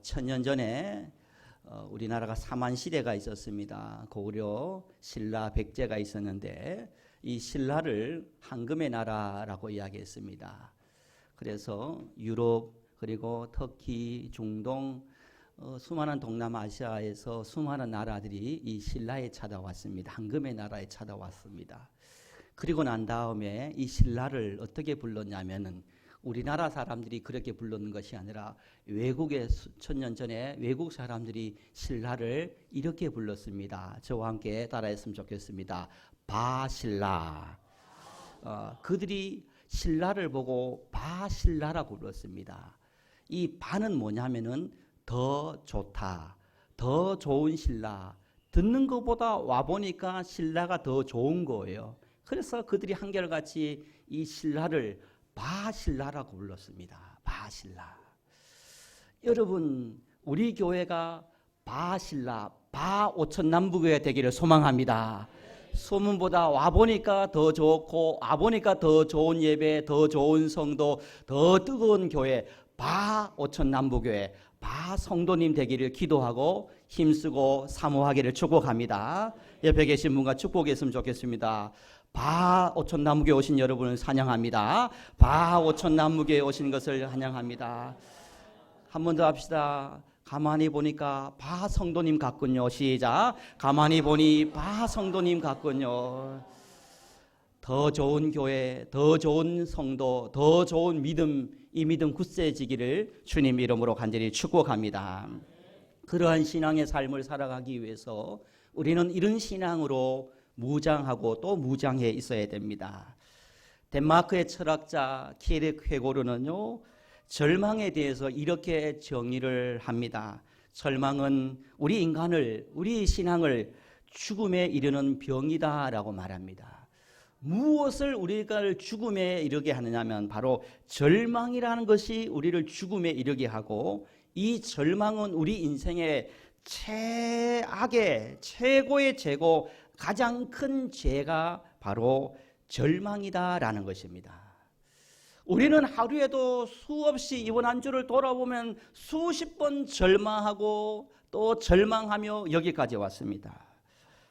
천년 전에 우리나라가 사만시대가 있었습니다. 고구려 신라 백제가 있었는데 이 신라를 황금의 나라라고 이야기했습니다. 그래서 유럽 그리고 터키, 중동 수많은 동남아시아에서 수많은 나라들이 이 신라에 찾아왔습니다. 황금의 나라에 찾아왔습니다. 그리고 난 다음에 이 신라를 어떻게 불렀냐면은 우리나라 사람들이 그렇게 부르는 것이 아니라 외국의 수천년 전에 외국 사람들이 신라를 이렇게 불렀습니다. 저와 함께 따라했으면 좋겠습니다. 바신라. 그들이 신라를 보고 바신라라고 불렀습니다. 이 바는 뭐냐면은 더 좋다, 더 좋은 신라. 듣는 것보다 와보니까 신라가 더 좋은 거예요. 그래서 그들이 한결같이 이 신라를 바신라라고 불렀습니다. 바신라. 여러분, 우리 교회가 바신라, 바오천남부교회 되기를 소망합니다. 소문보다 와보니까 더 좋고 와보니까 더 좋은 예배, 더 좋은 성도, 더 뜨거운 교회, 바오천남부교회, 바성도님 되기를 기도하고 힘쓰고 사모하기를 축복합니다. 옆에 계신 분과 축복했으면 좋겠습니다. 바오천남무교에 오신 여러분을 찬양합니다. 바오천남무교에 오신 것을 환영합니다. 한 번 더 합시다. 가만히 보니까 바성도님 같군요. 시작. 가만히 보니 바성도님 같군요. 더 좋은 교회, 더 좋은 성도, 더 좋은 믿음, 이 믿음 굳세지기를 주님 이름으로 간절히 축복합니다. 그러한 신앙의 삶을 살아가기 위해서 우리는 이런 신앙으로 무장하고 또 무장해 있어야 됩니다. 덴마크의 철학자 키르케고르는요, 절망에 대해서 이렇게 정의를 합니다. 절망은 우리 인간을, 우리 신앙을 죽음에 이르는 병이다라고 말합니다. 무엇을 우리가 죽음에 이르게 하느냐면 바로 절망이라는 것이 우리를 죽음에 이르게 하고, 이 절망은 우리 인생의 최악의 최고의 죄고 가장 큰 죄가 바로 절망이다라는 것입니다. 우리는 하루에도 수없이 이번 한 주를 돌아보면 수십 번 절망하고 또 절망하며 여기까지 왔습니다.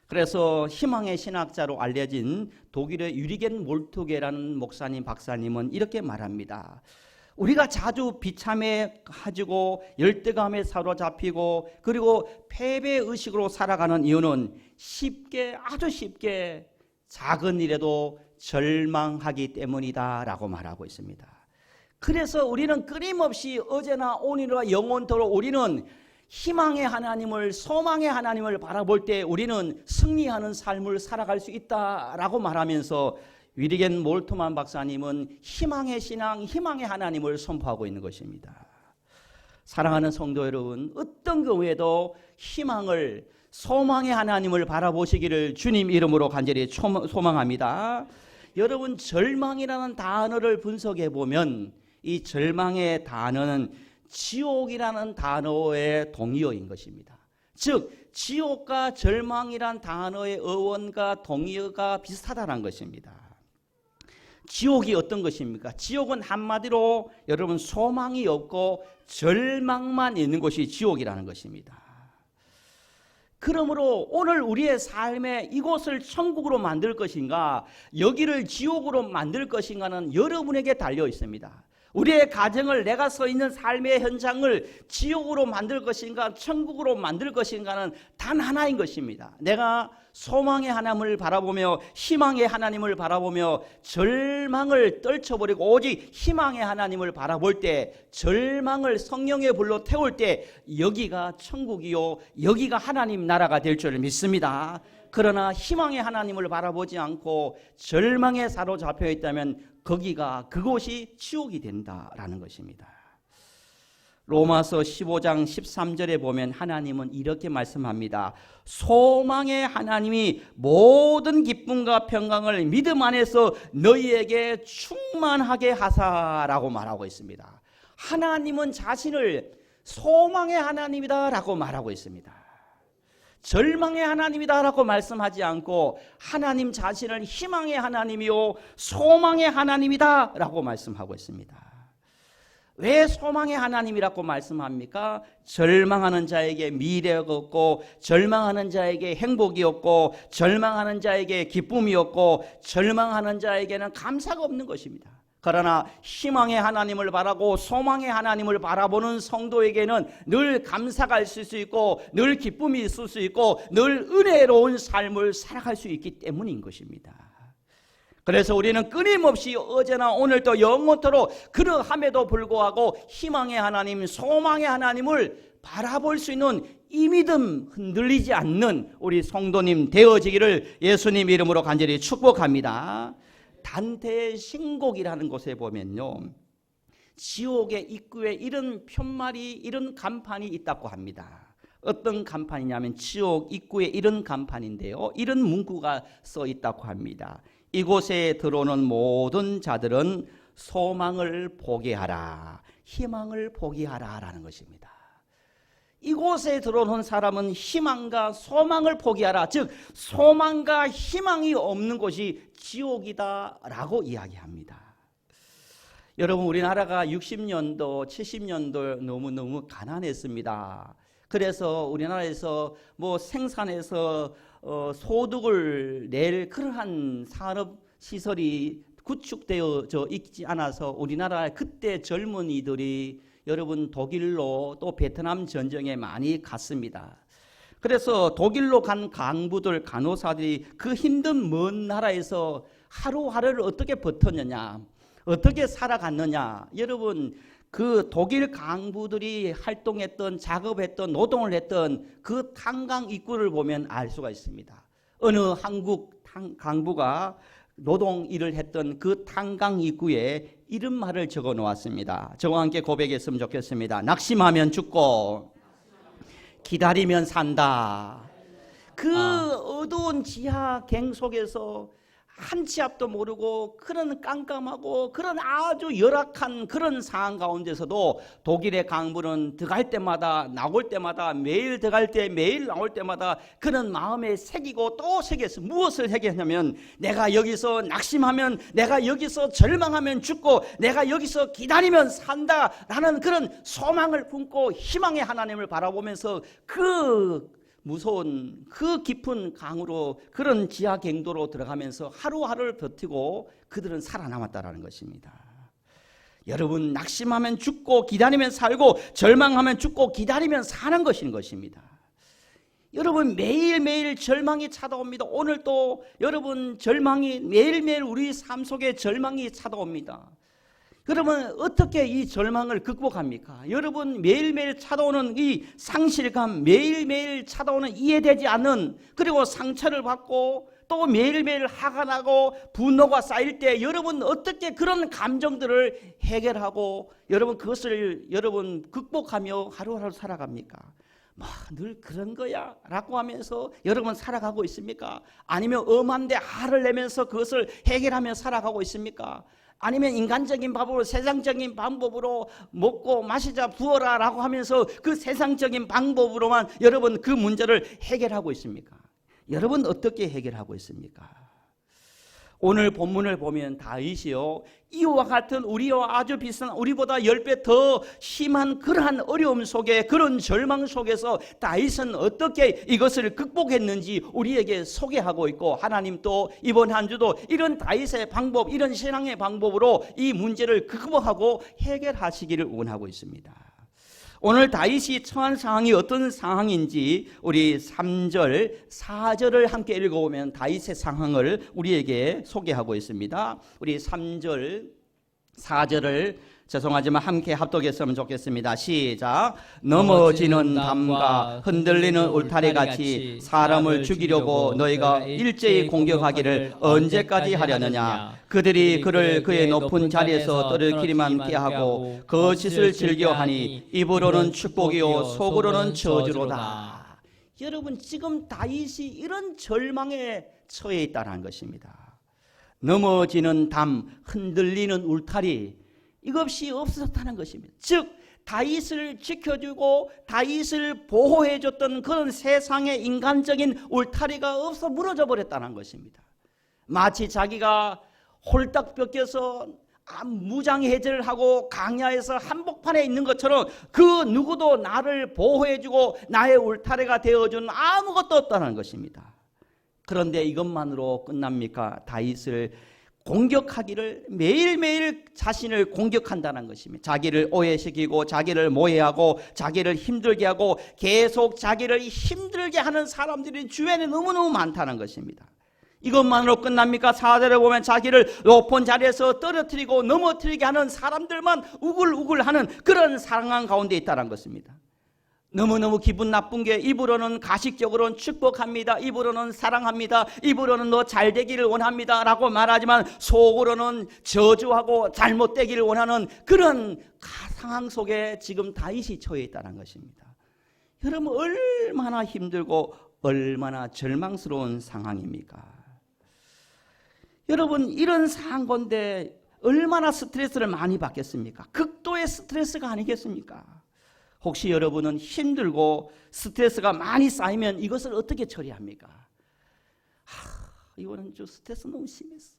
그래서 희망의 신학자로 알려진 독일의 유리겐 몰트게라는 목사님, 박사님은 이렇게 말합니다. 우리가 자주 비참해 가지고 열등감에 사로잡히고 그리고 패배의식으로 살아가는 이유는 아주 쉽게 작은 일에도 절망하기 때문이다 라고 말하고 있습니다. 그래서 우리는 끊임없이 어제나 오늘과 영원토록 우리는 희망의 하나님을, 소망의 하나님을 바라볼 때 우리는 승리하는 삶을 살아갈 수 있다라고 말하면서 위리겐 몰트만 박사님은 희망의 신앙, 희망의 하나님을 선포하고 있는 것입니다. 사랑하는 성도 여러분, 어떤 경우에도 희망을, 소망의 하나님을 바라보시기를 주님 이름으로 간절히 소망합니다. 여러분, 절망이라는 단어를 분석해 보면 이 절망의 단어는 지옥이라는 단어의 동의어인 것입니다. 즉, 지옥과 절망이란 단어의 어원과 동의어가 비슷하다는 것입니다. 지옥이 어떤 것입니까? 지옥은 한마디로 여러분 소망이 없고 절망만 있는 것이 지옥이라는 것입니다. 그러므로 오늘 우리의 삶에 이곳을 천국으로 만들 것인가, 여기를 지옥으로 만들 것인가는 여러분에게 달려 있습니다. 우리의 가정을, 내가 서 있는 삶의 현장을 지옥으로 만들 것인가 천국으로 만들 것인가는 단 하나인 것입니다. 내가 소망의 하나님을 바라보며 희망의 하나님을 바라보며 절망을 떨쳐버리고 오직 희망의 하나님을 바라볼 때, 절망을 성령의 불로 태울 때 여기가 천국이요 여기가 하나님 나라가 될 줄 믿습니다. 그러나 희망의 하나님을 바라보지 않고 절망에 사로잡혀 있다면 그곳이 지옥이 된다라는 것입니다. 로마서 15장 13절에 보면 하나님은 이렇게 말씀합니다. 소망의 하나님이 모든 기쁨과 평강을 믿음 안에서 너희에게 충만하게 하사라고 말하고 있습니다. 하나님은 자신을 소망의 하나님이다라고 말하고 있습니다. 절망의 하나님이다라고 말씀하지 않고 하나님 자신을 희망의 하나님이요 소망의 하나님이다라고 말씀하고 있습니다. 왜 소망의 하나님이라고 말씀합니까? 절망하는 자에게 미래가 없고, 절망하는 자에게 행복이 없고, 절망하는 자에게 기쁨이 없고, 절망하는 자에게는 감사가 없는 것입니다. 그러나 희망의 하나님을 바라고 소망의 하나님을 바라보는 성도에게는 늘 감사가 있을 수 있고, 늘 기쁨이 있을 수 있고, 늘 은혜로운 삶을 살아갈 수 있기 때문인 것입니다. 그래서 우리는 끊임없이 어제나 오늘도 영원토록 그러함에도 불구하고 희망의 하나님, 소망의 하나님을 바라볼 수 있는 이 믿음 흔들리지 않는 우리 성도님 되어지기를 예수님 이름으로 간절히 축복합니다. 단테의 신곡이라는 곳에 보면요, 지옥의 입구에 이런 편말이, 이런 간판이 있다고 합니다. 어떤 간판이냐면 지옥 입구에 이런 간판인데요, 이런 문구가 써 있다고 합니다. 이곳에 들어오는 모든 자들은 소망을 포기하라, 희망을 포기하라 라는 것입니다. 이곳에 들어오는 사람은 희망과 소망을 포기하라, 즉 소망과 희망이 없는 곳이 지옥이다 라고 이야기합니다. 여러분, 우리나라가 60년도 70년도 너무너무 가난했습니다. 그래서 우리나라에서 생산해서 소득을 낼 그러한 산업시설이 구축되어 있지 않아서 우리나라 그때 젊은이들이 여러분 독일로 또 베트남 전쟁에 많이 갔습니다. 그래서 독일로 간 간부들, 간호사들이 그 힘든 먼 나라에서 하루하루를 어떻게 버텼느냐, 어떻게 살아갔느냐. 여러분, 그 독일 간부들이 활동했던, 작업했던, 노동을 했던 그 탄광 입구를 보면 알 수가 있습니다. 어느 한국 간부가 노동 일을 했던 그 탄광 입구에 이런 말을 적어 놓았습니다. 저와 함께 고백했으면 좋겠습니다. 낙심하면 죽고 기다리면 산다. 그 어두운 지하갱 속에서 한 치 앞도 모르고 그런 깜깜하고 그런 아주 열악한 그런 상황 가운데서도 독일의 강부는 들어갈 때마다 나올 때마다 매일 들어갈 때 매일 나올 때마다 그런 마음에 새기고 또 새겼어. 무엇을 새겼냐면 내가 여기서 낙심하면, 내가 여기서 절망하면 죽고, 내가 여기서 기다리면 산다라는 그런 소망을 품고 희망의 하나님을 바라보면서 그 무서운 그 깊은 강으로, 그런 지하 갱도로 들어가면서 하루하루를 버티고 그들은 살아남았다라는 것입니다. 여러분, 낙심하면 죽고 기다리면 살고, 절망하면 죽고 기다리면 사는 것입니다. 여러분, 매일매일 절망이 찾아옵니다. 오늘도 여러분 절망이 매일매일 우리 삶 속에 절망이 찾아옵니다. 그러면 어떻게 이 절망을 극복합니까? 여러분, 매일매일 찾아오는 이 상실감, 매일매일 찾아오는 이해되지 않는, 그리고 상처를 받고 또 매일매일 화가 나고 분노가 쌓일 때 여러분 어떻게 그런 감정들을 해결하고 여러분 그것을 여러분 극복하며 하루하루 살아갑니까? 늘 그런 거야 라고 하면서 여러분 살아가고 있습니까? 아니면 엄한데 화를 내면서 그것을 해결하며 살아가고 있습니까? 아니면 인간적인 방법으로, 세상적인 방법으로 먹고 마시자 부어라 라고 하면서 그 세상적인 방법으로만 여러분 그 문제를 해결하고 있습니까? 여러분 어떻게 해결하고 있습니까? 오늘 본문을 보면 다윗이요, 이와 같은 우리와 아주 비슷한, 우리보다 10배 더 심한 그러한 어려움 속에, 그런 절망 속에서 다윗은 어떻게 이것을 극복했는지 우리에게 소개하고 있고, 하나님 또 이번 한 주도 이런 다윗의 방법, 이런 신앙의 방법으로 이 문제를 극복하고 해결하시기를 원하고 있습니다. 오늘 다윗이 처한 상황이 어떤 상황인지 우리 3절, 4절을 함께 읽어보면 다윗의 상황을 우리에게 소개하고 있습니다. 우리 3절, 4절을 죄송하지만 함께 합독했으면 좋겠습니다. 시작. 넘어지는 담과 흔들리는 울타리같이 사람을 죽이려고 너희가 일제히 공격하기를 언제까지 하려느냐. 그들이 그를 그의 높은 자리에서 떨어뜨리기만 피하고 거짓을 즐겨하니 입으로는 축복이요 속으로는 저주로다. 여러분, 지금 다윗이 이런 절망에 처해 있다는 것입니다. 넘어지는 담, 흔들리는 울타리, 이것이 없어졌다는 것입니다. 즉 다윗을 지켜주고 다윗을 보호해줬던 그런 세상의 인간적인 울타리가 없어 무너져 버렸다는 것입니다. 마치 자기가 홀딱 벗겨서 무장해제를 하고 강야에서 한복판에 있는 것처럼 그 누구도 나를 보호해주고 나의 울타리가 되어주는 아무것도 없다는 것입니다. 그런데 이것만으로 끝납니까? 다윗을 공격하기를 매일매일 자신을 공격한다는 것입니다. 자기를 오해시키고 자기를 모해하고 자기를 힘들게 하고 계속 자기를 힘들게 하는 사람들이 주변에 너무너무 많다는 것입니다. 이것만으로 끝납니까? 4절에 보면 자기를 높은 자리에서 떨어뜨리고 넘어뜨리게 하는 사람들만 우글우글하는 그런 상황 가운데 있다는 것입니다. 너무너무 기분 나쁜 게 입으로는 가식적으로는 축복합니다. 입으로는 사랑합니다. 입으로는 너 잘되기를 원합니다 라고 말하지만 속으로는 저주하고 잘못되기를 원하는 그런 상황 속에 지금 다윗이 처해 있다는 것입니다. 여러분 얼마나 힘들고 얼마나 절망스러운 상황입니까? 여러분 이런 상황 가운데 얼마나 스트레스를 많이 받겠습니까? 극도의 스트레스가 아니겠습니까? 혹시 여러분은 힘들고 스트레스가 많이 쌓이면 이것을 어떻게 처리합니까? 이거는 좀 스트레스 너무 심했어.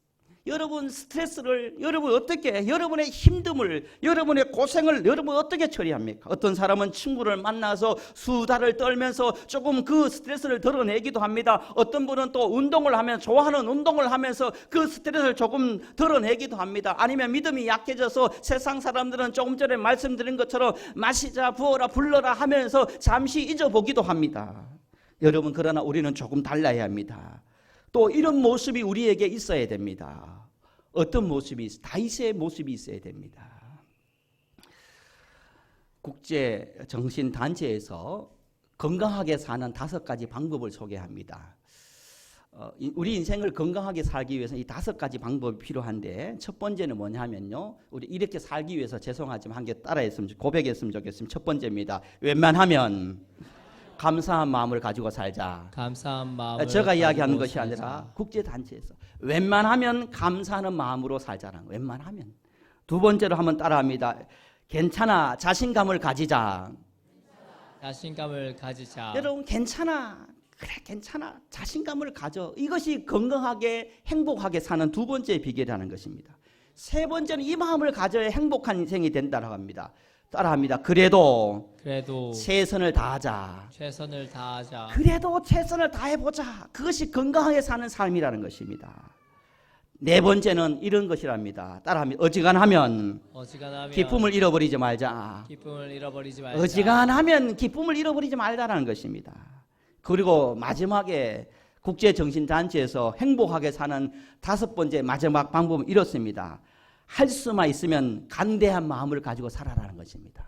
여러분 스트레스를 여러분 어떻게 여러분의 힘듦을 여러분의 고생을 여러분 어떻게 처리합니까? 어떤 사람은 친구를 만나서 수다를 떨면서 조금 그 스트레스를 덜어내기도 합니다. 어떤 분은 또 운동을 하면 좋아하는 운동을 하면서 그 스트레스를 조금 덜어내기도 합니다. 아니면 믿음이 약해져서 세상 사람들은 조금 전에 말씀드린 것처럼 마시자 부어라 불러라 하면서 잠시 잊어보기도 합니다. 여러분 그러나 우리는 조금 달라야 합니다. 또 이런 모습이 우리에게 있어야 됩니다. 어떤 모습이 다윗의 모습이 있어야 됩니다. 국제 정신 단체에서 건강하게 사는 5가지 방법을 소개합니다. 우리 인생을 건강하게 살기 위해서 이 5가지 방법이 필요한데 첫 번째는 뭐냐면요. 우리 이렇게 살기 위해서 죄송하지만 한 개 따라했으면 고백했으면 좋겠습니다. 첫 번째입니다. 웬만하면 감사한 마음을 가지고 살자. 감사한 마음을 제가 이야기하는 것이 살자. 아니라 국제단체에서 웬만하면 감사하는 마음으로 살자는 거예요. 웬만하면. 두 번째로 한번 따라합니다. 괜찮아. 자신감을 가지자. 자신감을 가지자. 여러분 괜찮아. 그래 괜찮아. 자신감을 가져. 이것이 건강하게 행복하게 사는 두 번째 비결이라는 것입니다. 세 번째는 이 마음을 가져야 행복한 인생이 된다고 합니다. 따라합니다. 그래도 최선을 다하자. 최선을 다하자. 그래도 최선을 다해보자. 그것이 건강하게 사는 삶이라는 것입니다. 네 번째는 이런 것이랍니다. 따라합니다. 어지간하면 기쁨을 잃어버리지 말자. 기쁨을 잃어버리지 말자. 어지간하면 기쁨을 잃어버리지 말자라는 것입니다. 그리고 마지막에 국제정신단체에서 행복하게 사는 5번째 마지막 방법은 이렇습니다. 할 수만 있으면 간대한 마음을 가지고 살아라는 것입니다.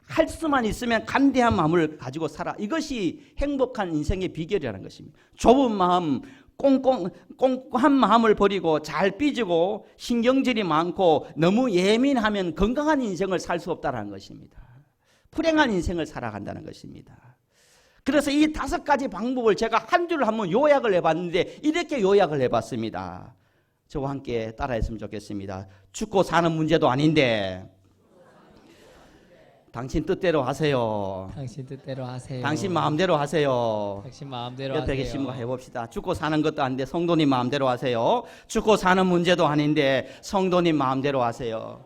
할 수만 있으면 간대한 마음을 가지고 살아. 이것이 행복한 인생의 비결이라는 것입니다. 좁은 마음, 꽁꽁한 마음을 버리고 잘 삐지고 신경질이 많고 너무 예민하면 건강한 인생을 살 수 없다는 것입니다. 불행한 인생을 살아간다는 것입니다. 그래서 이 5가지 방법을 제가 한 줄로 한번 요약을 해봤는데 이렇게 요약을 해봤습니다. 저와 함께 따라했으면 좋겠습니다. 죽고 사는 문제도 아닌데 당신 뜻대로 하세요. 당신 뜻대로 하세요. 당신 마음대로 하세요. 당신 마음대로 옆에 하세요. 계신 분 해봅시다. 죽고 사는 것도 아닌데 성도님 마음대로 하세요. 죽고 사는 문제도 아닌데 성도님 마음대로 하세요.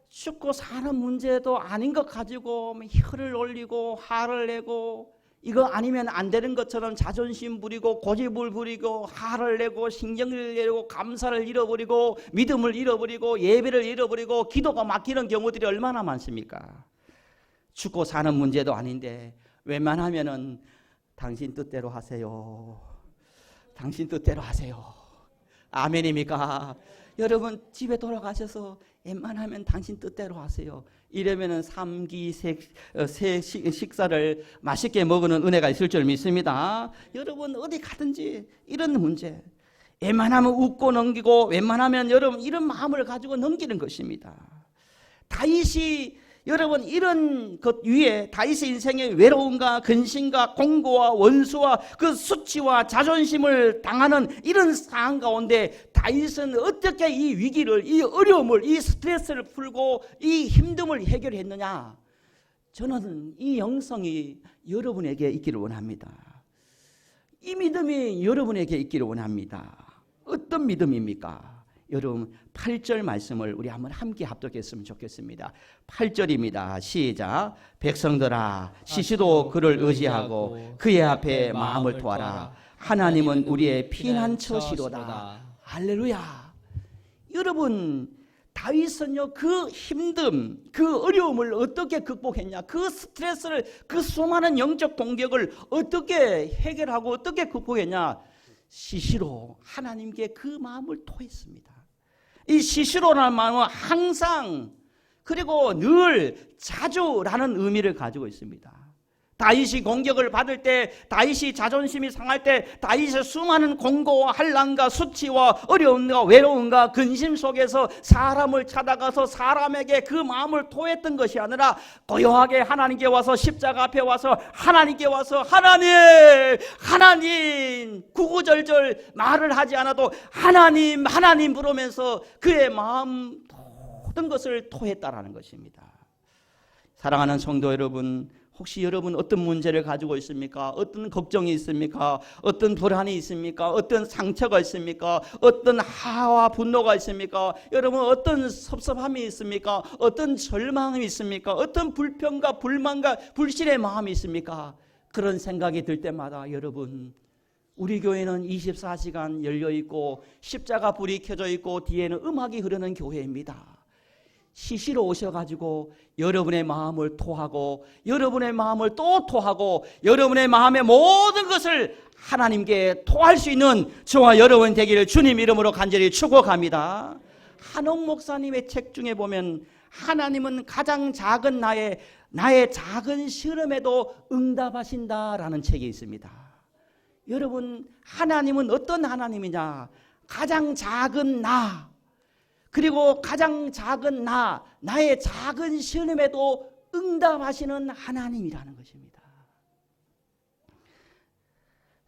죽고 사는 문제도 아닌 것 가지고 혀를 올리고 화를 내고 이거 아니면 안 되는 것처럼 자존심 부리고 고집을 부리고 화를 내고 신경을 내고 감사를 잃어버리고 믿음을 잃어버리고 예배를 잃어버리고 기도가 막히는 경우들이 얼마나 많습니까? 죽고 사는 문제도 아닌데 웬만하면은 당신 뜻대로 하세요. 당신 뜻대로 하세요. 아멘입니까? 여러분 집에 돌아가셔서 웬만하면 당신 뜻대로 하세요. 이러면은 3기 식사를 맛있게 먹는 은혜가 있을 줄 믿습니다. 여러분 어디 가든지 이런 문제 웬만하면 웃고 넘기고 웬만하면 여러분 이런 마음을 가지고 넘기는 것입니다. 다윗이 여러분 이런 것 위에 다윗의 인생의 외로움과 근심과 공고와 원수와 그 수치와 자존심을 당하는 이런 상황 가운데 다윗은 어떻게 이 위기를 이 어려움을 이 스트레스를 풀고 이 힘듦을 해결했느냐. 저는 이 영성이 여러분에게 있기를 원합니다. 이 믿음이 여러분에게 있기를 원합니다. 어떤 믿음입니까? 여러분 8절 말씀을 우리 한번 함께 합독했으면 좋겠습니다. 8절입니다. 시작. 백성들아 시시도 그를 의지하고 그의 앞에 마음을 토하라. 하나님은 우리의 피난처시로다. 할렐루야. 여러분 다윗은요 그 힘듦, 그 어려움을 어떻게 극복했냐, 그 스트레스를, 그 수많은 영적 공격을 어떻게 해결하고 어떻게 극복했냐, 시시로 하나님께 그 마음을 토했습니다. 이 시시로라는 마음은 항상 그리고 늘 자주라는 의미를 가지고 있습니다. 다윗이 공격을 받을 때, 다윗이 자존심이 상할 때, 다윗의 수많은 공고와 한란과 수치와 어려움과 외로움과 근심 속에서 사람을 찾아가서 사람에게 그 마음을 토했던 것이 아니라 고요하게 하나님께 와서 십자가 앞에 와서 하나님께 와서 하나님 구구절절 말을 하지 않아도 하나님 부르면서 그의 마음 모든 것을 토했다라는 것입니다. 사랑하는 성도 여러분, 혹시 여러분 어떤 문제를 가지고 있습니까? 어떤 걱정이 있습니까? 어떤 불안이 있습니까? 어떤 상처가 있습니까? 어떤 하와 분노가 있습니까? 여러분 어떤 섭섭함이 있습니까? 어떤 절망이 있습니까? 어떤 불평과 불만과 불신의 마음이 있습니까? 그런 생각이 들 때마다 여러분, 우리 교회는 24시간 열려 있고 십자가 불이 켜져 있고 뒤에는 음악이 흐르는 교회입니다. 시시로 오셔가지고 여러분의 마음을 토하고 여러분의 마음을 또 토하고 여러분의 마음의 모든 것을 하나님께 토할 수 있는 저와 여러분 되기를 주님 이름으로 간절히 축복합니다. 한옥 목사님의 책 중에 보면 하나님은 가장 작은 나의 작은 시름에도 응답하신다라는 책이 있습니다. 여러분 하나님은 어떤 하나님이냐? 가장 작은 나, 그리고 가장 작은 나의 작은 신음에도 응답하시는 하나님이라는 것입니다.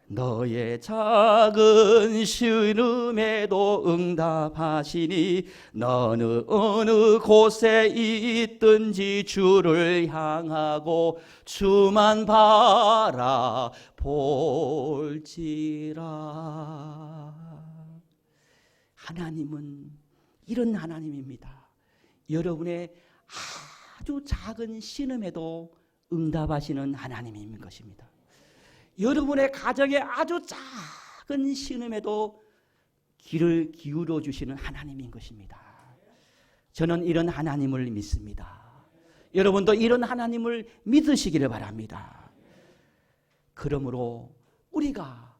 너의 작은 신음에도 응답하시니 너는 어느 곳에 있든지 주를 향하고 주만 바라볼지라. 하나님은 이런 하나님입니다. 여러분의 아주 작은 신음에도 응답하시는 하나님인 것입니다. 여러분의 가정의 아주 작은 신음에도 귀를 기울여 주시는 하나님인 것입니다. 저는 이런 하나님을 믿습니다. 여러분도 이런 하나님을 믿으시기를 바랍니다. 그러므로 우리가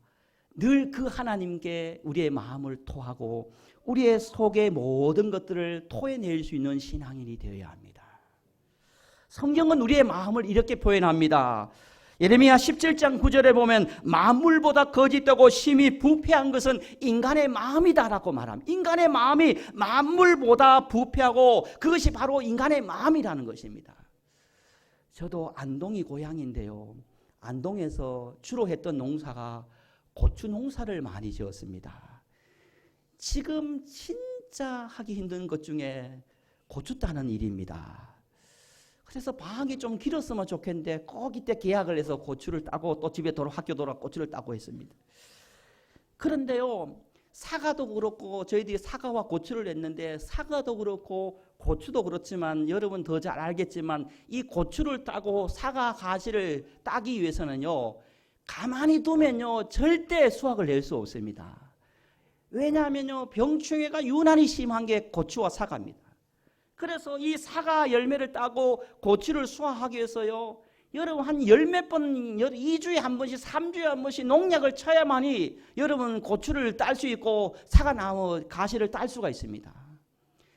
늘 그 하나님께 우리의 마음을 토하고 우리의 속의 모든 것들을 토해낼 수 있는 신앙인이 되어야 합니다. 성경은 우리의 마음을 이렇게 표현합니다. 예레미야 17장 9절에 보면 만물보다 거짓되고 심히 부패한 것은 인간의 마음이다라고 말합니다. 인간의 마음이 만물보다 부패하고 그것이 바로 인간의 마음이라는 것입니다. 저도 안동이 고향인데요. 안동에서 주로 했던 농사가 고추 농사를 많이 지었습니다. 지금 진짜 하기 힘든 것 중에 고추 따는 일입니다. 그래서 방학이 좀 길었으면 좋겠는데 꼭 이때 계약을 해서 고추를 따고 또 집에 학교 돌아 고추를 따고 했습니다. 그런데요, 사과도 그렇고 저희들이 사과와 고추를 냈는데 사과도 그렇고 고추도 그렇지만 여러분 더 잘 알겠지만 이 고추를 따고 사과 가지를 따기 위해서는요, 가만히 두면요 절대 수확을 낼 수 없습니다. 왜냐하면요 병충해가 유난히 심한 게 고추와 사과입니다. 그래서 이 사과 열매를 따고 고추를 수확하기 위해서요, 여러분 한 열 몇 번, 2주에 한 번씩 3주에 한 번씩 농약을 쳐야만이 여러분 고추를 딸 수 있고 사과나무 가시를 딸 수가 있습니다.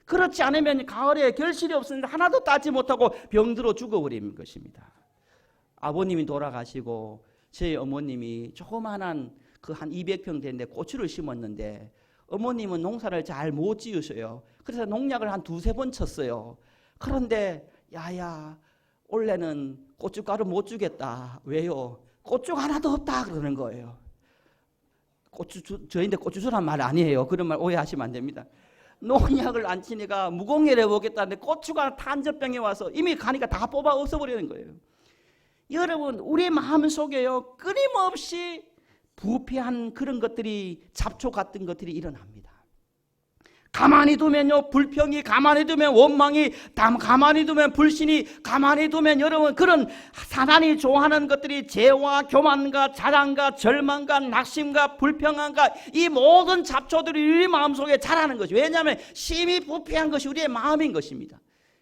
그렇지 않으면 가을에 결실이 없으니까 하나도 따지 못하고 병들어 죽어버리는 것입니다. 아버님이 돌아가시고 제 어머님이 조그마한 그 한 200평 되는데 고추를 심었는데 어머님은 농사를 잘 못 지으셔요. 그래서 농약을 한 2-3번 쳤어요. 그런데 야야 올해는 고춧가루 못 주겠다. 왜요? 고추가 하나도 없다 그러는 거예요. 저희인데 고추주란 말 아니에요. 그런 말 오해하시면 안 됩니다. 농약을 안 치니까 무공해를 해보겠다는데 고추가 탄저병에 와서 이미 가니까 다 뽑아 없어버리는 거예요. 여러분 우리 마음속에요 끊임없이 부패한 그런 것들이 잡초 같은 것들이 일어납니다. 가만히 두면요 불평이, 가만히 두면 원망이, 가만히 두면 불신이, 가만히 두면 여러분 그런 사단이 좋아하는 것들이 죄와 교만과 자랑과 절망과 낙심과 불평함과 이 모든 잡초들이 우리 마음속에 자라는 것이, 왜냐하면 심히 부패한 것이 우리의 마음인 것입니다.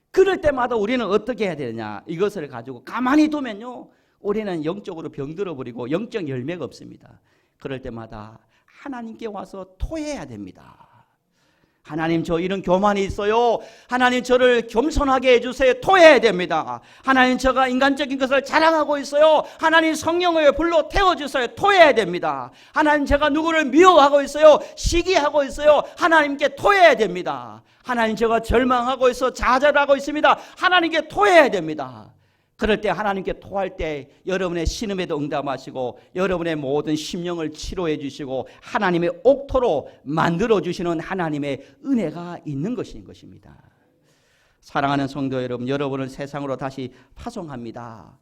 그럴 때마다 우리는 어떻게 해야 되느냐, 이것을 가지고 가만히 두면요 우리는 영적으로 병들어 버리고 영적 열매가 없습니다. 그럴 때마다 하나님께 와서 토해야 됩니다. 하나님, 저 이런 교만이 있어요. 하나님, 저를 겸손하게 해주세요. 토해야 됩니다. 하나님, 제가 인간적인 것을 자랑하고 있어요. 하나님, 성령을 불러 태워주세요. 토해야 됩니다. 하나님, 제가 누구를 미워하고 있어요. 시기하고 있어요. 하나님께 토해야 됩니다. 하나님, 제가 절망하고 있어 좌절하고 있습니다. 하나님께 토해야 됩니다. 그럴 때 하나님께 토할 때 여러분의 신음에도 응답하시고 여러분의 모든 심령을 치료해 주시고 하나님의 옥토로 만들어 주시는 하나님의 은혜가 있는 것인 것입니다. 사랑하는 성도 여러분, 여러분을 세상으로 다시 파송합니다.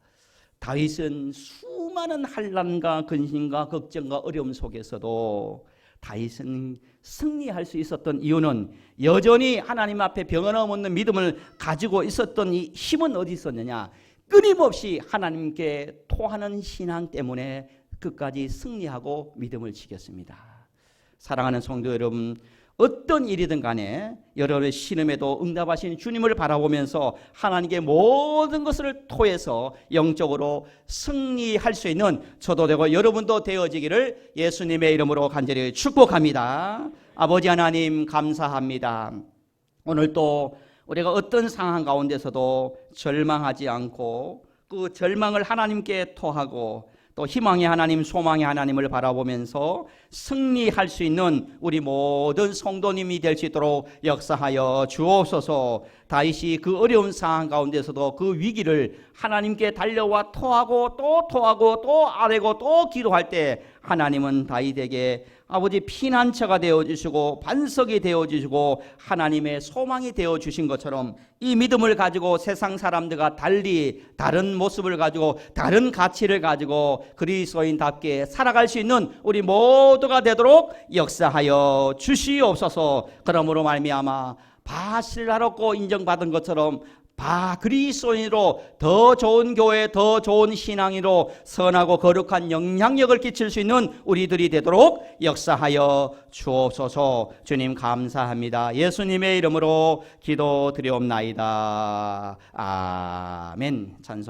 다윗은 수많은 환난과 근심과 걱정과 어려움 속에서도 다윗은 승리할 수 있었던 이유는 여전히 하나님 앞에 변함없는 믿음을 가지고 있었던 이 힘은 어디 있었느냐? 끊임없이 하나님께 토하는 신앙 때문에 끝까지 승리하고 믿음을 지켰습니다. 사랑하는 성도 여러분, 어떤 일이든 간에 여러분의 신음에도 응답하신 주님을 바라보면서 하나님께 모든 것을 토해서 영적으로 승리할 수 있는 저도 되고 여러분도 되어지기를 예수님의 이름으로 간절히 축복합니다. 아버지 하나님, 감사합니다. 오늘 또 우리가 어떤 상황 가운데서도 절망하지 않고 그 절망을 하나님께 토하고 또 희망의 하나님, 소망의 하나님을 바라보면서 승리할 수 있는 우리 모든 성도님이 될 수 있도록 역사하여 주옵소서. 다윗이 그 어려운 상황 가운데서도 그 위기를 하나님께 달려와 토하고 또 토하고 또 아뢰고 또 기도할 때 하나님은 다윗에게 아버지 피난처가 되어주시고 반석이 되어주시고 하나님의 소망이 되어주신 것처럼 이 믿음을 가지고 세상 사람들과 달리 다른 모습을 가지고 다른 가치를 가지고 그리스도인답게 살아갈 수 있는 우리 모두가 되도록 역사하여 주시옵소서. 그러므로 말미암아 바실라롭고 인정받은 것처럼 그리스도인으로 더 좋은 교회, 더 좋은 신앙으로 선하고 거룩한 영향력을 끼칠 수 있는 우리들이 되도록 역사하여 주옵소서. 주님 감사합니다. 예수님의 이름으로 기도드리옵나이다. 아멘. 찬송.